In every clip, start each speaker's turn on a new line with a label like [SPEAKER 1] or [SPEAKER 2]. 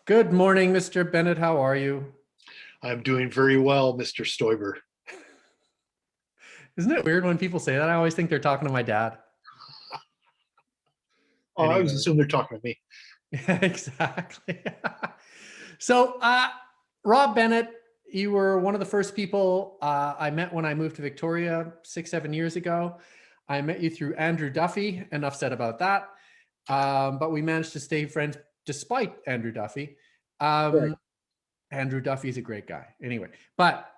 [SPEAKER 1] Good morning, Mr. Bennett. How are you?
[SPEAKER 2] I'm doing very well, Mr. Stoiber.
[SPEAKER 1] Isn't it weird when people say that? I always think they're talking to my dad.
[SPEAKER 2] Oh, I was
[SPEAKER 1] Anyway,
[SPEAKER 2] assuming they're talking to me.
[SPEAKER 1] yeah, exactly. So, Rob Bennett, you were one of the first people I met when I moved to Victoria 6, 7 years ago. I met you through Andrew Duffy. Enough said about that. But we managed to stay friends despite Andrew Duffy.
[SPEAKER 2] Right.
[SPEAKER 1] Um, Andrew Duffy's a great guy. Anyway, but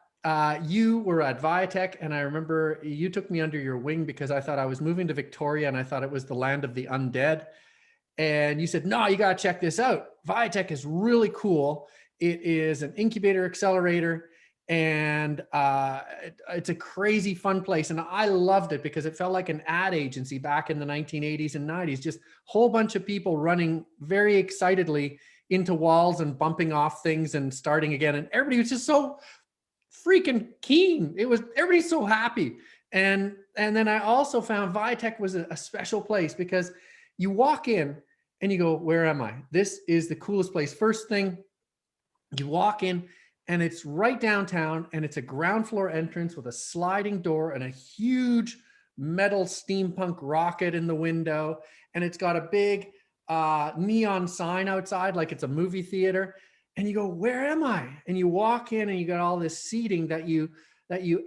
[SPEAKER 1] you were at Viatech, and I remember you took me under your wing because I thought I was moving to Victoria and I thought it was the land of the undead. And you said, no, you got to check this out. Viatech is really cool. It is an incubator accelerator, and it's a crazy fun place. And I loved it because it felt like an ad agency back in the 1980s and 90s. Just a whole bunch of people running very excitedly into walls and bumping off things and starting again. And everybody was just so freaking keen. It was, everybody's so happy. And then I also found Viatech was a special place because you walk in and you go, where am I? This is the coolest place. First thing, you walk in and it's right downtown, and it's a ground floor entrance with a sliding door and a huge metal steampunk rocket in the window. And it's got a big neon sign outside, like it's a movie theater. And you go, where am I? And you walk in and you got all this seating that you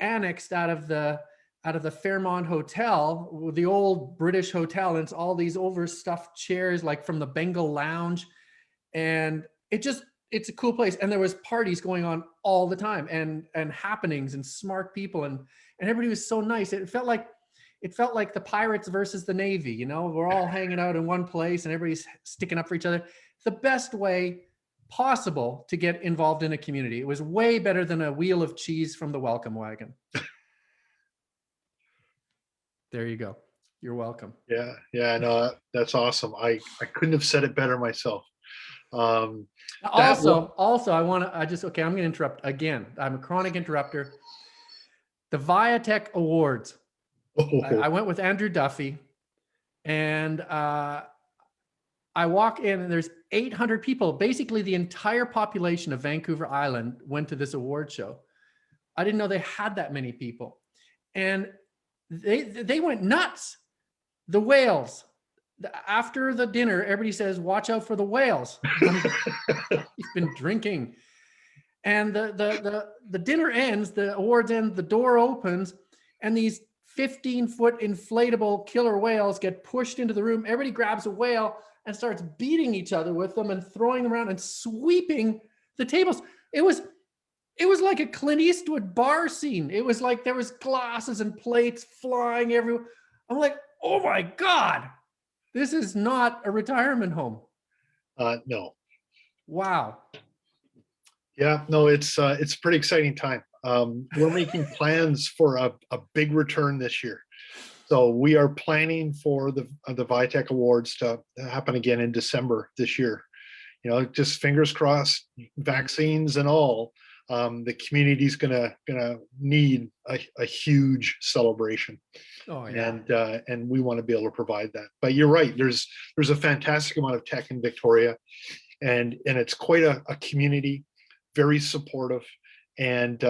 [SPEAKER 1] annexed out of the Fairmont Hotel, the old British hotel. And it's all these overstuffed chairs, like from the Bengal Lounge. And it's a cool place. And there was parties going on all the time, and happenings and smart people, and everybody was so nice. It felt like the Pirates versus the Navy. We're all hanging out in one place and everybody's sticking up for each other. The best way possible to get involved in a community. It was way better than a wheel of cheese from the welcome wagon. There you go. You're welcome.
[SPEAKER 2] Yeah, no, that's awesome. I couldn't have said it better myself. Um, that was,
[SPEAKER 1] Also, okay, I'm going to interrupt again. I'm a chronic interrupter. The Viatech Awards. I went with Andrew Duffy, and I walk in and there's 800 people. Basically, the entire population of Vancouver Island went to this award show. I didn't know they had that many people. And they went nuts. The whales. After the dinner, everybody says, watch out for the whales. He's been drinking. And the dinner ends, the awards end, the door opens, and these 15-foot inflatable killer whales get pushed into the room. Everybody grabs a whale and starts beating each other with them and throwing them around and sweeping the tables. It was like a Clint Eastwood bar scene. It was like there was glasses and plates flying everywhere. I'm like, oh my God, this is not a retirement home.
[SPEAKER 2] no.
[SPEAKER 1] Wow.
[SPEAKER 2] Yeah, no, it's a pretty exciting time. We're making plans for a big return this year. So we are planning for the Viatech Awards to happen again in December this year. Just fingers crossed, vaccines and all. The community's gonna need a huge celebration.
[SPEAKER 1] Oh yeah.
[SPEAKER 2] And we want to be able to provide that. But you're right. There's a fantastic amount of tech in Victoria, and it's quite a community, very supportive, and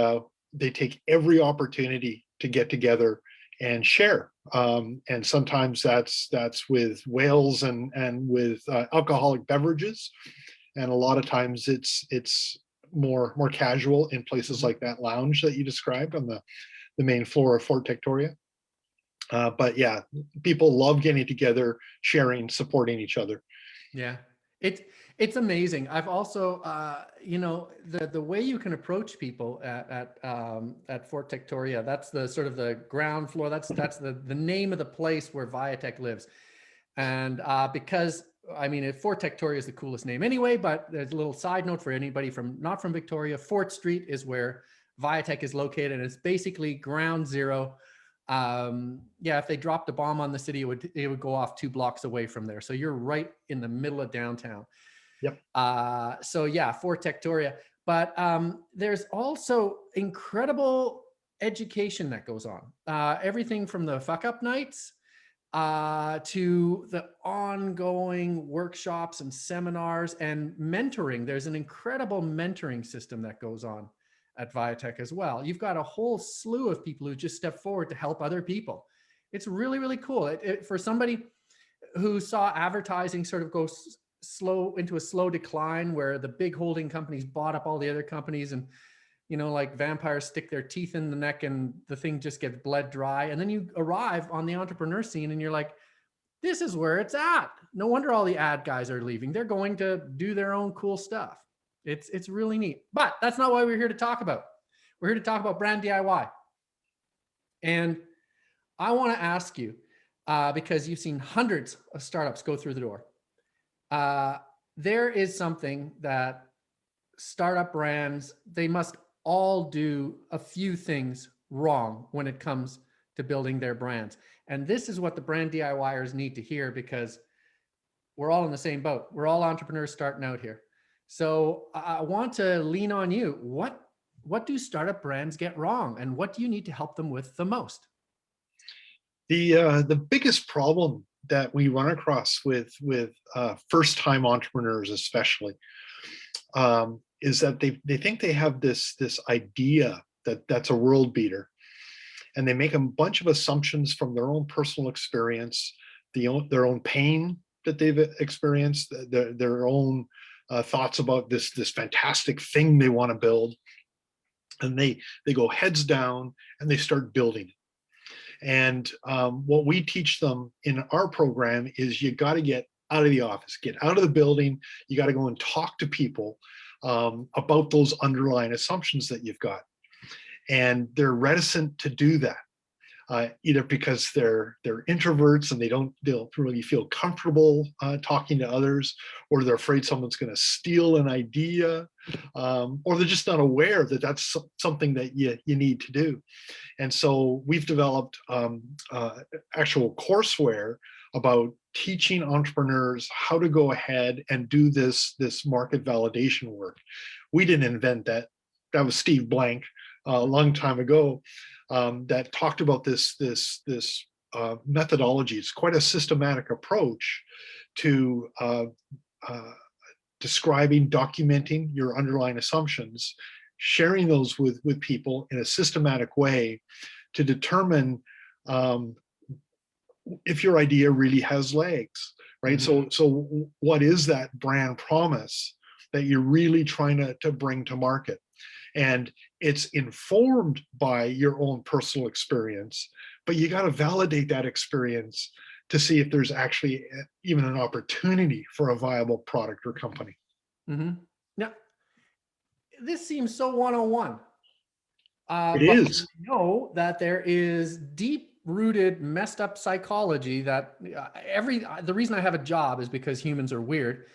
[SPEAKER 2] they take every opportunity to get together and share. And sometimes that's with whales and with alcoholic beverages, and a lot of times it's more casual in places like that lounge that you described on the main floor of Fort Victoria. But yeah, people love getting together, sharing, supporting each other.
[SPEAKER 1] Yeah, it's amazing. I've also, the way you can approach people at Fort Victoria. That's the sort of the ground floor. That's the name of the place where Viatech lives, and because I mean, Fort Victoria is the coolest name anyway. But there's a little side note for anybody not from Victoria. Fort Street is where Viatech is located, and it's basically ground zero. Yeah, if they dropped a bomb on the city, it would go off 2 blocks away from there. So you're right in the middle of downtown.
[SPEAKER 2] Yep.
[SPEAKER 1] So yeah, Fort Victoria. But there's also incredible education that goes on. Everything from the fuck up nights to the ongoing workshops and seminars and mentoring. There's an incredible mentoring system that goes on at Viatech as well. You've got a whole slew of people who just step forward to help other people. It's really, really cool. For somebody who saw advertising sort of go slow into a slow decline, where the big holding companies bought up all the other companies, and like vampires stick their teeth in the neck and the thing just gets bled dry. And then you arrive on the entrepreneur scene and you're like, this is where it's at. No wonder all the ad guys are leaving. They're going to do their own cool stuff. It's really neat. But that's not what we're here to talk about. We're here to talk about BrandDIY. And I want to ask you, because you've seen hundreds of startups go through the door. There is something that startup brands, they must all do a few things wrong when it comes to building their brands. And this is what the brand DIYers need to hear, because we're all in the same boat. We're all entrepreneurs starting out here. So I want to lean on you. What do startup brands get wrong, and what do you need to help them with the most?
[SPEAKER 2] The biggest problem that we run across with first-time entrepreneurs, especially, is that they think they have this idea that's a world beater, and they make a bunch of assumptions from their own personal experience, their own pain that they've experienced, their own thoughts about this fantastic thing they want to build, and they go heads down and they start building it. And what we teach them in our program is you got to get out of the office, get out of the building. You got to go and talk to people about those underlying assumptions that you've got. And they're reticent to do that, either because they're introverts and they don't really feel comfortable talking to others, or they're afraid someone's going to steal an idea, or they're just not aware that that's something that you need to do. And so we've developed actual courseware about teaching entrepreneurs how to go ahead and do this market validation work. We didn't invent that. That was Steve Blank a long time ago, that talked about this methodology. It's quite a systematic approach to describing, documenting your underlying assumptions, sharing those with people in a systematic way to determine if your idea really has legs, right? Mm-hmm. So what is that brand promise that you're really trying to bring to market? And it's informed by your own personal experience, but you got to validate that experience to see if there's actually even an opportunity for a viable product or company.
[SPEAKER 1] Mm-hmm. Now, this seems so 101.
[SPEAKER 2] It is.
[SPEAKER 1] We know that there is deep-rooted, messed up psychology that the reason I have a job is because humans are weird.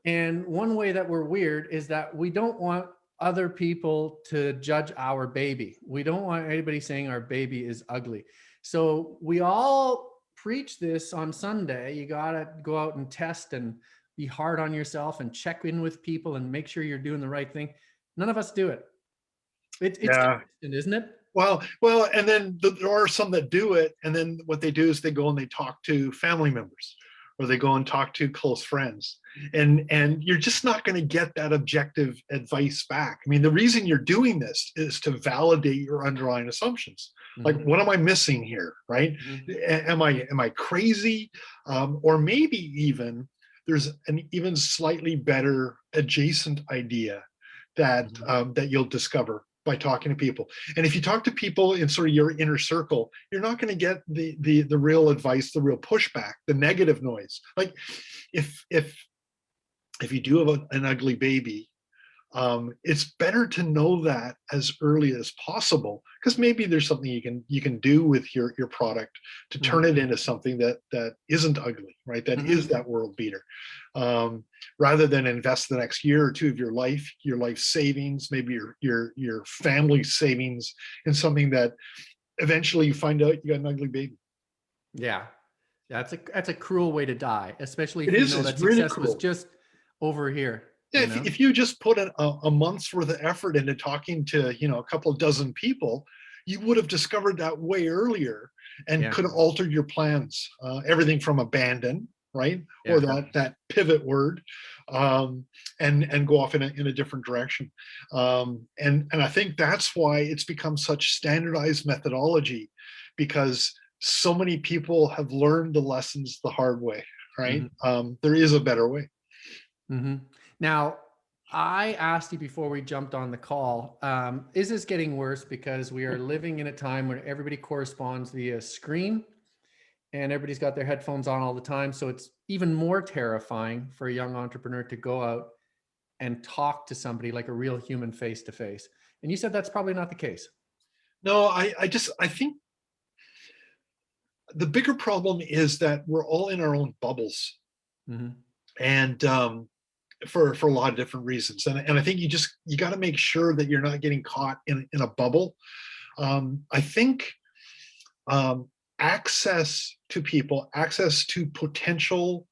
[SPEAKER 1] And one way that we're weird is that we don't want other people to judge our baby. We don't want anybody saying our baby is ugly. So we all preach this on Sunday. You got to go out and test and be hard on yourself and check in with people and make sure you're doing the right thing. None of us do it. It's constant, isn't it?
[SPEAKER 2] Well, and then there are some that do it, and then what they do is they go and they talk to family members, or they go and talk to close friends, and you're just not going to get that objective advice back. I mean, the reason you're doing this is to validate your underlying assumptions. Mm-hmm. Like, what am I missing here, right? Mm-hmm. Am I crazy? Or maybe even there's an even slightly better adjacent idea that mm-hmm. That you'll discover by talking to people. And if you talk to people in sort of your inner circle, you're not going to get the real advice, the real pushback, the negative noise. Like if you do have an ugly baby, it's better to know that as early as possible, because maybe there's something you can do with your product to turn it into something that isn't ugly, right? That is that world beater. Rather than invest the next year or two of your life savings, maybe your family savings in something that eventually you find out you got an ugly baby.
[SPEAKER 1] Yeah, that's a cruel way to die, especially if you know that success was just over here.
[SPEAKER 2] Yeah, if you just put a month's worth of effort into talking to a couple of dozen people, you would have discovered that way earlier and
[SPEAKER 1] Yeah.
[SPEAKER 2] could have altered your plans. Everything from abandon, right?
[SPEAKER 1] Yeah.
[SPEAKER 2] Or that pivot word, and go off in a different direction. And I think that's why it's become such standardized methodology, because so many people have learned the lessons the hard way, right? There is a better way.
[SPEAKER 1] Now, I asked you before we jumped on the call, is this getting worse because we are living in a time where everybody corresponds via screen and everybody's got their headphones on all the time? So it's even more terrifying for a young entrepreneur to go out and talk to somebody like a real human face to face. And you said that's probably not the case.
[SPEAKER 2] No, I think the bigger problem is that we're all in our own bubbles. And for a lot of different reasons. And I think you got to make sure that you're not getting caught in a bubble. I think access to people, access to potential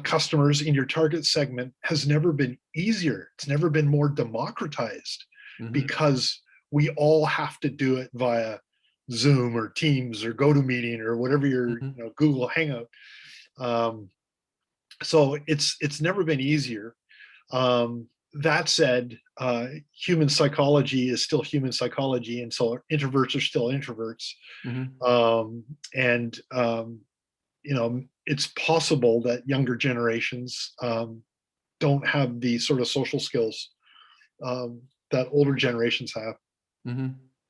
[SPEAKER 2] customers in your target segment has never been easier. It's never been more democratized, because we all have to do it via Zoom or Teams or GoToMeeting or whatever your Google Hangout. So it's never been easier. That said, human psychology is still human psychology, and so introverts are still introverts. And it's possible that younger generations don't have the sort of social skills that older generations have.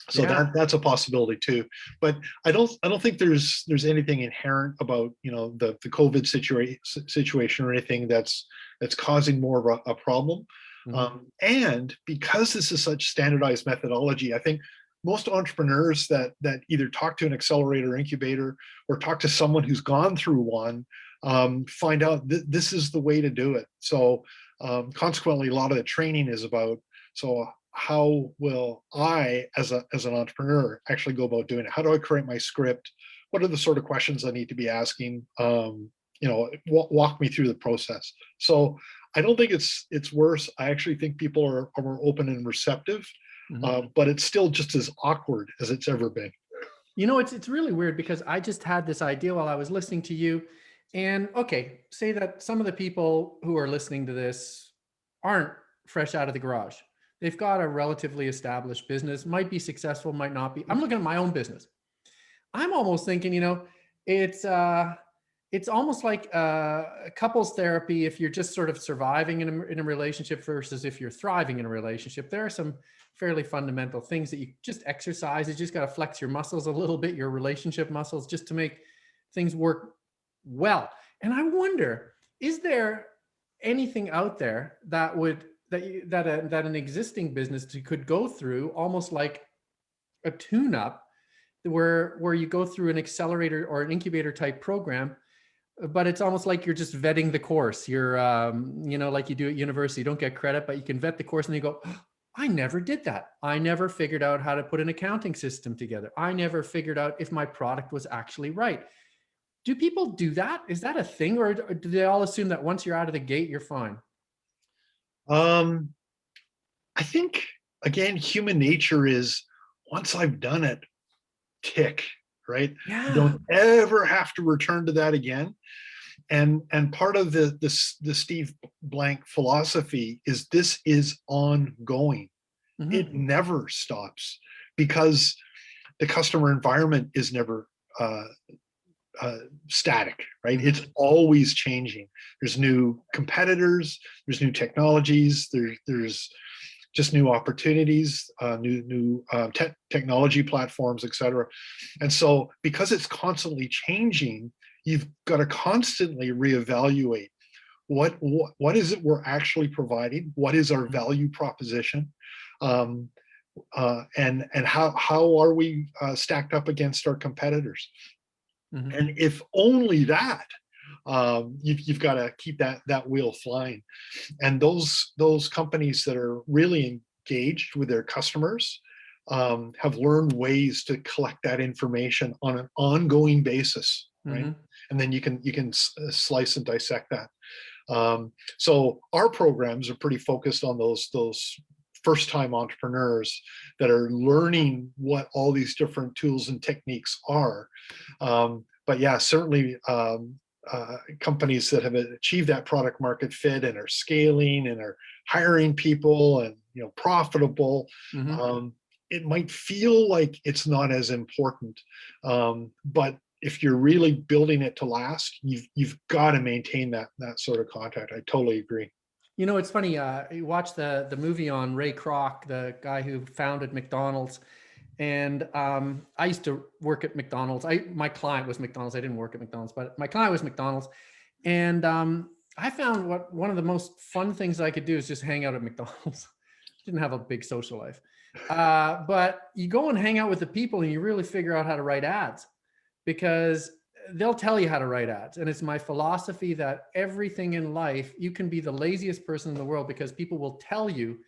[SPEAKER 2] So that's a possibility too. But I don't think there's anything inherent about the COVID situation or anything that's causing more of a problem. And because this is such standardized methodology, I think most entrepreneurs that either talk to an accelerator or incubator or talk to someone who's gone through one find out this is the way to do it. So consequently, a lot of the training is about, so how will I, as an entrepreneur, actually go about doing it? How do I create my script? What are the sort of questions I need to be asking? Walk me through the process. So I don't think it's worse. I actually think people are more open and receptive, but it's still just as awkward as it's ever been.
[SPEAKER 1] It's really weird because I just had this idea while I was listening to you. And okay, say that some of the people who are listening to this aren't fresh out of the garage. They've got a relatively established business, might be successful, might not be. I'm looking at my own business. I'm almost thinking, it's almost like couples therapy if you're just sort of surviving in a relationship versus if you're thriving in a relationship. There are some fairly fundamental things that you just exercise. You just got to flex your muscles a little bit, your relationship muscles, just to make things work well. And I wonder, is there anything out there that an existing business could go through, almost like a tune-up, where you go through an accelerator or an incubator type program, but it's almost like you're just vetting the course. You're, like you do at university, you don't get credit, but you can vet the course and you go, oh, I never did that. I never figured out how to put an accounting system together. I never figured out if my product was actually right. Do people do that? Is that a thing? Or do they all assume that once you're out of the gate, you're fine?
[SPEAKER 2] I think, again, human nature is, once I've done it, tick, right?
[SPEAKER 1] Yeah.
[SPEAKER 2] I don't ever have to return to that again. And part of the Steve Blank philosophy is this is ongoing. It never stops, because the customer environment is never static, right? It's always changing. There's new competitors, there's new technologies, there's just new opportunities, new technology platforms, et cetera. And so because it's constantly changing, you've got to constantly reevaluate what is it we're actually providing, what is our value proposition, and how are we stacked up against our competitors. And if only that, you've got to keep that wheel flying. And those companies that are really engaged with their customers have learned ways to collect that information on an ongoing basis, right? And then you can slice and dissect that. So our programs are pretty focused on those first-time entrepreneurs that are learning what all these different tools and techniques are. But yeah, certainly companies that have achieved that product market fit and are scaling and are hiring people and profitable. It might feel like it's not as important, but if you're really building it to last, you've got to maintain that sort of contact. I totally agree.
[SPEAKER 1] It's funny. You watch the movie on Ray Kroc, the guy who founded McDonald's, and I used to work at McDonald's. My client was McDonald's. I didn't work at McDonald's, but my client was McDonald's, and I found one of the most fun things I could do is just hang out at McDonald's. Didn't have a big social life, but you go and hang out with the people, and you really figure out how to write ads, because they'll tell you how to write ads. And it's my philosophy that everything in life, you can be the laziest person in the world because people will tell you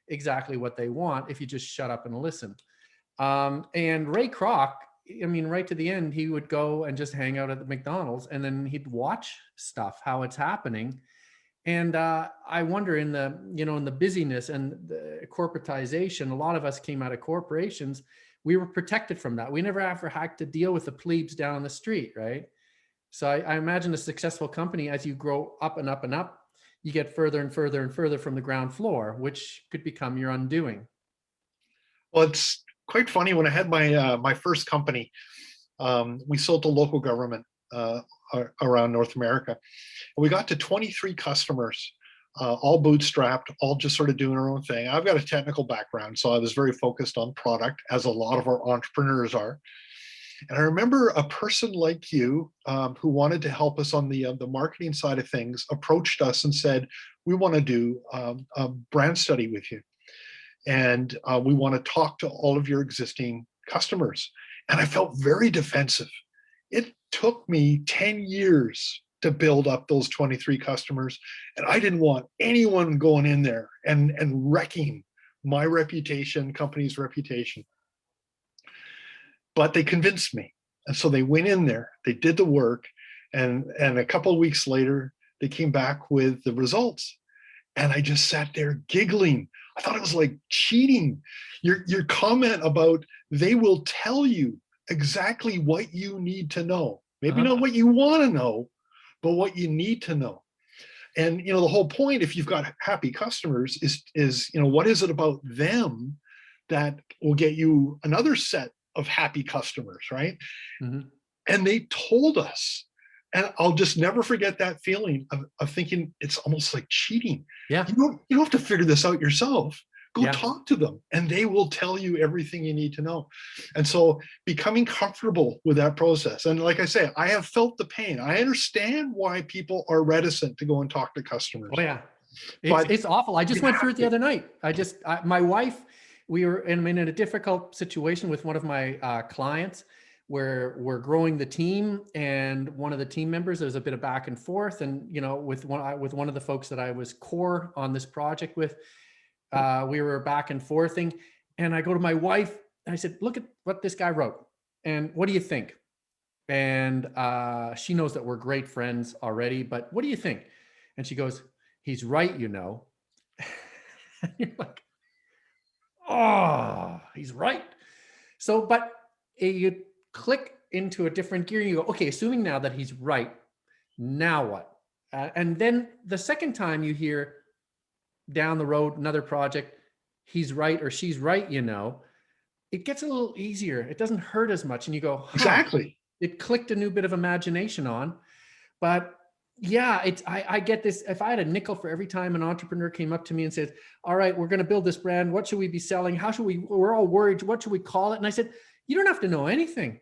[SPEAKER 1] exactly what they want if you just shut up and listen. And Ray Kroc, right to the end, he would go and just hang out at the McDonald's, and then he'd watch stuff, how it's happening. And I wonder, in the busyness and the corporatization, a lot of us came out of corporations. We were protected from that. We never ever had to deal with the plebes down on the street, right? So I imagine a successful company, as you grow up and up and up, you get further and further and further from the ground floor, which could become your undoing.
[SPEAKER 2] Well, it's quite funny. When I had my first company, we sold to local government around North America. And we got to 23 customers, all bootstrapped, all just sort of doing our own thing. I've got a technical background, so I was very focused on product, as a lot of our entrepreneurs are. And I remember a person like you, who wanted to help us on the marketing side of things, approached us and said, "We want to do a brand study with you, and we want to talk to all of your existing customers." And I felt very defensive. It took me 10 years to build up those 23 customers, and I didn't want anyone going in there and wrecking my reputation, company's reputation. But they convinced me. And so they went in there, they did the work, and a couple of weeks later, they came back with the results. And I just sat there giggling. I thought it was like cheating. Your comment about they will tell you exactly what you need to know. Maybe not what you want to know, but what you need to know. And the whole point, if you've got happy customers, is what is it about them that will get you another set of happy customers, right? And they told us, and I'll just never forget that feeling of thinking it's almost like cheating.
[SPEAKER 1] Yeah.
[SPEAKER 2] You don't have to figure this out yourself. Go talk to them, and they will tell you everything you need to know. And so becoming comfortable with that process. And like I say, I have felt the pain. I understand why people are reticent to go and talk to customers.
[SPEAKER 1] Oh yeah. It's awful. I just went through it the other night. My wife, we were in a difficult situation with one of my clients, where we're growing the team, and one of the team members, there's a bit of back and forth. And, with one of the folks that I was core on this project with, we were back and forthing, and I go to my wife and I said, "Look at what this guy wrote. And what do you think?" And she knows that we're great friends already, but what do you think? And she goes, "He's right, And you're like, oh, he's right. So, but you click into a different gear and you go, okay, assuming now that he's right, now what? And then the second time you hear down the road, another project, he's right or she's right, it gets a little easier. It doesn't hurt as much. And you go,
[SPEAKER 2] exactly.
[SPEAKER 1] It clicked a new bit of imagination on. But yeah, I get this. If I had a nickel for every time an entrepreneur came up to me and said, "All right, we're going to build this brand. What should we be selling? We're all worried. What should we call it?" And I said, "You don't have to know anything.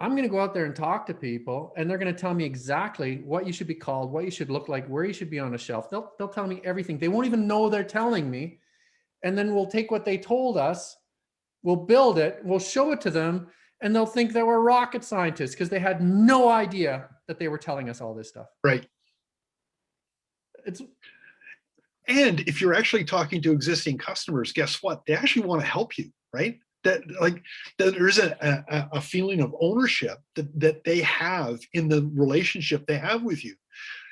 [SPEAKER 1] I'm going to go out there and talk to people, and they're going to tell me exactly what you should be called, what you should look like, where you should be on a shelf. They'll tell me everything. They won't even know they're telling me. And then we'll take what they told us, we'll build it, we'll show it to them, and they'll think that we're rocket scientists because they had no idea that they were telling us all this stuff."
[SPEAKER 2] Right. And if you're actually talking to existing customers, guess what? They actually want to help you, right? That there's a feeling of ownership that they have in the relationship they have with you.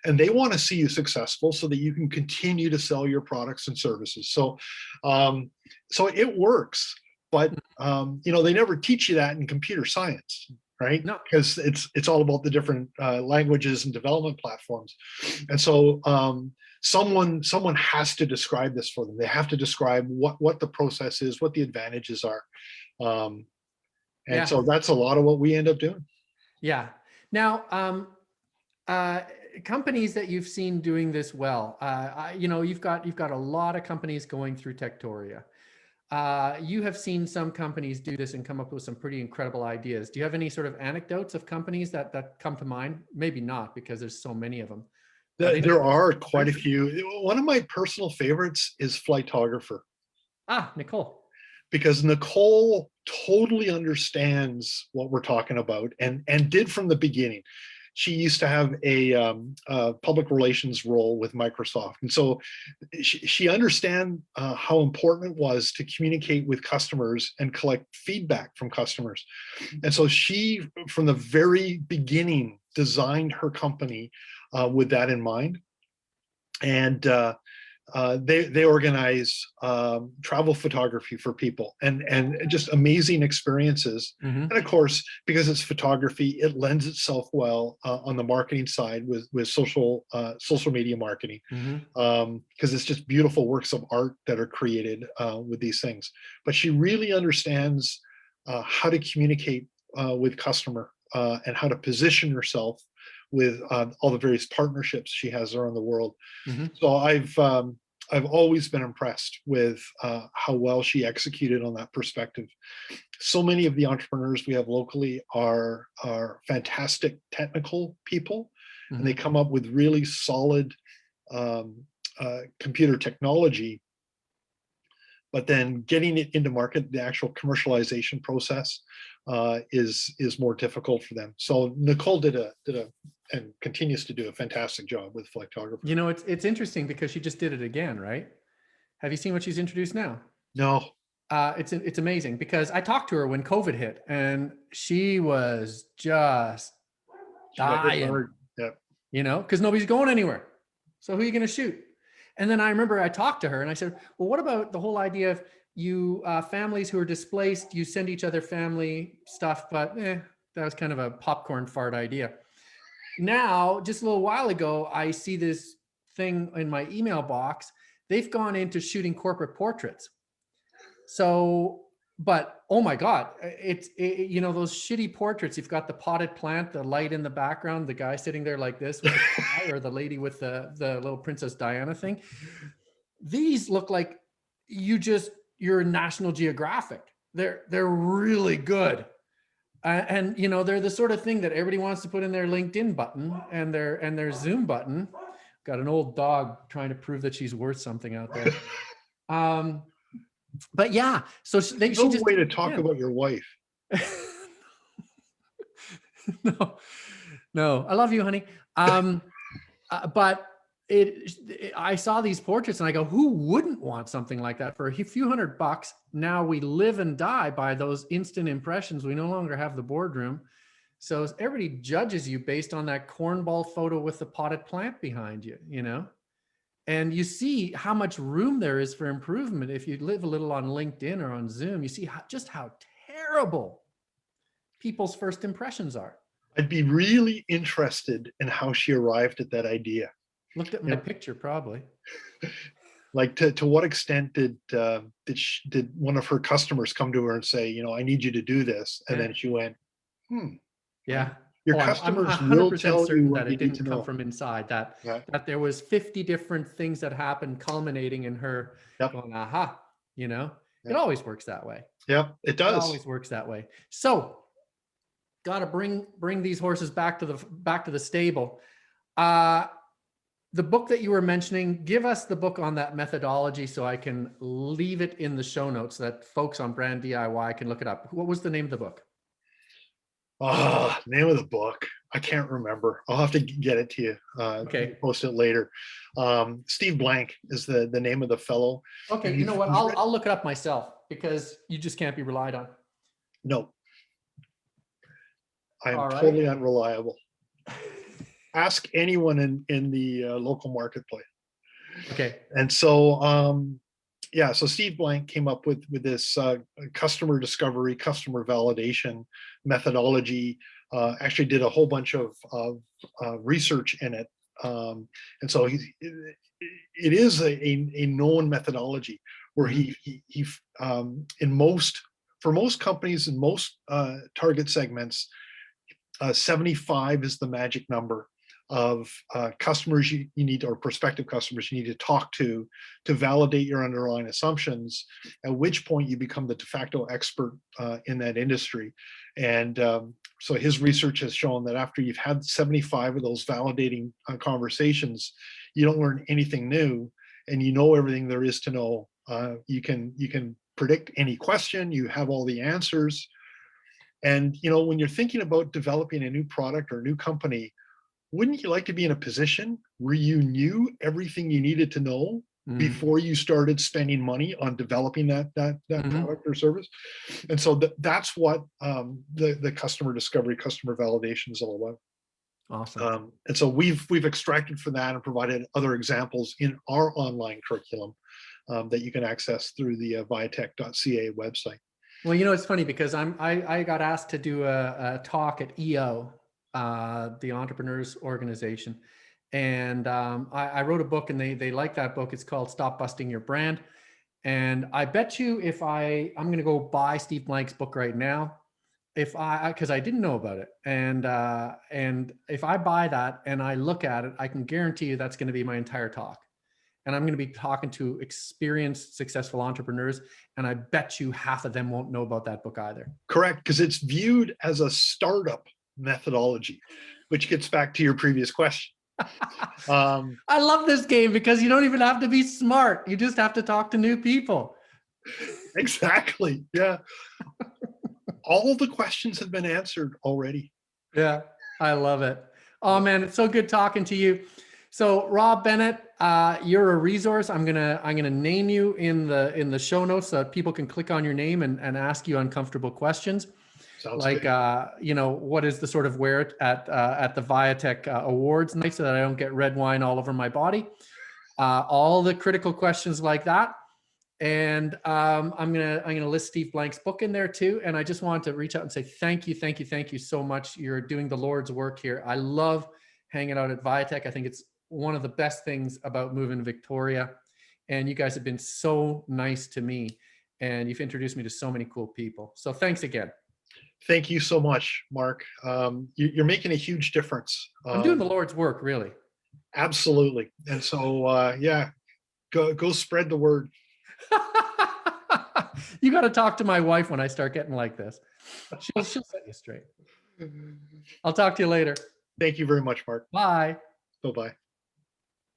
[SPEAKER 2] and they want to see you successful so that you can continue to sell your products and services. So, so it works, but they never teach you that in computer science, right?
[SPEAKER 1] No.
[SPEAKER 2] Because it's all about the different languages and development platforms, and so someone has to describe this for them. They have to describe what the process is, what the advantages are, and so that's a lot of what we end up doing.
[SPEAKER 1] Yeah. Now, companies that you've seen doing this well, you've got a lot of companies going through Techtoria. You have seen some companies do this and come up with some pretty incredible ideas. Do you have any sort of anecdotes of companies that come to mind? Maybe not, because there's so many of them.
[SPEAKER 2] There are quite a few. One of my personal favorites is Flightographer.
[SPEAKER 1] Nicole.
[SPEAKER 2] Because Nicole totally understands what we're talking about and did from the beginning. She used to have a public relations role with Microsoft. And so she understands how important it was to communicate with customers and collect feedback from customers. And so she, from the very beginning, designed her company with that in mind. And they organize travel photography for people and just amazing experiences. And of course, because it's photography, it lends itself well on the marketing side with social media marketing, because it's just beautiful works of art that are created with these things. But she really understands how to communicate with customer and how to position herself with all the various partnerships she has around the world. So I've always been impressed with how well she executed on that perspective. So many of the entrepreneurs we have locally are fantastic technical people, and they come up with really solid computer technology, but then getting it into market, the actual commercialization process is more difficult for them. So Nicole did and continues to do a fantastic job with Flightographer.
[SPEAKER 1] You know, it's interesting because she just did it again, right? Have you seen what she's introduced now?
[SPEAKER 2] No.
[SPEAKER 1] It's amazing, because I talked to her when COVID hit and she was just dying, because nobody's going anywhere. So who are you going to shoot? And then I remember I talked to her and I said, well, what about the whole idea of you families who are displaced, you send each other family stuff, but that was kind of a popcorn fart idea. Now, just a little while ago, I see this thing in my email box. They've gone into shooting corporate portraits. So, but oh my God, it's those shitty portraits. You've got the potted plant, the light in the background, the guy sitting there like this, with the guy, or the lady with the little Princess Diana thing. These look like you're National Geographic. They're really good. And they're the sort of thing that everybody wants to put in their LinkedIn button and their Zoom button. Got an old dog trying to prove that she's worth something out there. But yeah, so she just
[SPEAKER 2] way to talk about your wife.
[SPEAKER 1] No, I love you, honey. But I saw these portraits and I go, who wouldn't want something like that for a few $100? Now we live and die by those instant impressions. We no longer have the boardroom. So everybody judges you based on that cornball photo with the potted plant behind you, and you see how much room there is for improvement. If you live a little on LinkedIn or on Zoom, you see just how terrible people's first impressions are.
[SPEAKER 2] I'd be really interested in how she arrived at that idea.
[SPEAKER 1] Looked at my picture, probably.
[SPEAKER 2] Like to what extent did one of her customers come to her and say, I need you to do this, and then she went,
[SPEAKER 1] Yeah.
[SPEAKER 2] Your customers will tell you what
[SPEAKER 1] that
[SPEAKER 2] you
[SPEAKER 1] it
[SPEAKER 2] need
[SPEAKER 1] didn't
[SPEAKER 2] to
[SPEAKER 1] come
[SPEAKER 2] know.
[SPEAKER 1] from inside. That there was 50 different things that happened, culminating in her going, aha. It always works that way.
[SPEAKER 2] Yep, it does.
[SPEAKER 1] It always works that way. So, got to bring these horses back to the stable. The book that you were mentioning, give us the book on that methodology so I can leave it in the show notes so that folks on BrandDIY can look it up. What was the name of the book?
[SPEAKER 2] Name of the book, I can't remember. I'll have to get it to you.
[SPEAKER 1] Okay.
[SPEAKER 2] Post it later. Steve Blank is the name of the fellow.
[SPEAKER 1] Okay, you know what? I'll look it up myself, because you just can't be relied on.
[SPEAKER 2] No. I am totally unreliable. Ask anyone in the local marketplace.
[SPEAKER 1] Okay.
[SPEAKER 2] And so, yeah, so Steve Blank came up with this customer discovery, customer validation methodology. Actually, did a whole bunch of research in it, and so it is a known methodology where he for most companies in most target segments, 75 is the magic number of customers you need, or prospective customers you need to talk to validate your underlying assumptions, at which point you become the de facto expert in that industry. And so his research has shown that after you've had 75 of those validating conversations, you don't learn anything new, and you know everything there is to know. You can predict any question, you have all the answers. And when you're thinking about developing a new product or a new company, wouldn't you like to be in a position where you knew everything you needed to know before you started spending money on developing that product or service? And so that's what the customer discovery, customer validation is all about.
[SPEAKER 1] Awesome.
[SPEAKER 2] And so we've extracted from that and provided other examples in our online curriculum that you can access through the viatech.ca website.
[SPEAKER 1] Well, it's funny because I got asked to do a talk at EO, the Entrepreneurs Organization, and I wrote a book, and they like that book. It's called Stop Busting Your Brand. And I bet you if I'm going to go buy Steve Blank's book right now, because I didn't know about it, and if I buy that and I look at it, I can guarantee you that's going to be my entire talk. And I'm going to be talking to experienced, successful entrepreneurs. And I bet you half of them won't know about that book either.
[SPEAKER 2] Correct, because it's viewed as a startup methodology, which gets back to your previous question.
[SPEAKER 1] I love this game because you don't even have to be smart. You just have to talk to new people.
[SPEAKER 2] Exactly. Yeah. All the questions have been answered already.
[SPEAKER 1] Yeah, I love it. Oh man, it's so good talking to you. So Rob Bennett, you're a resource. I'm gonna name you in the show notes so that people can click on your name and ask you uncomfortable questions.
[SPEAKER 2] Sounds
[SPEAKER 1] like
[SPEAKER 2] good.
[SPEAKER 1] What is the sort of wear at the Viatech Awards night so that I don't get red wine all over my body. All the critical questions like that. And I'm gonna list Steve Blank's book in there too. And I just want to reach out and say thank you so much. You're doing the Lord's work here. I love hanging out at Viatech. I think it's one of the best things about moving to Victoria. And you guys have been so nice to me, and you've introduced me to so many cool people. So thanks again.
[SPEAKER 2] Thank you so much, Mark. You're making a huge difference.
[SPEAKER 1] I'm doing the Lord's work, really.
[SPEAKER 2] Absolutely. And so, yeah, go spread the word.
[SPEAKER 1] You got to talk to my wife when I start getting like this. She'll set you straight. I'll talk to you later.
[SPEAKER 2] Thank you very much, Mark.
[SPEAKER 1] Bye.
[SPEAKER 2] Bye-bye.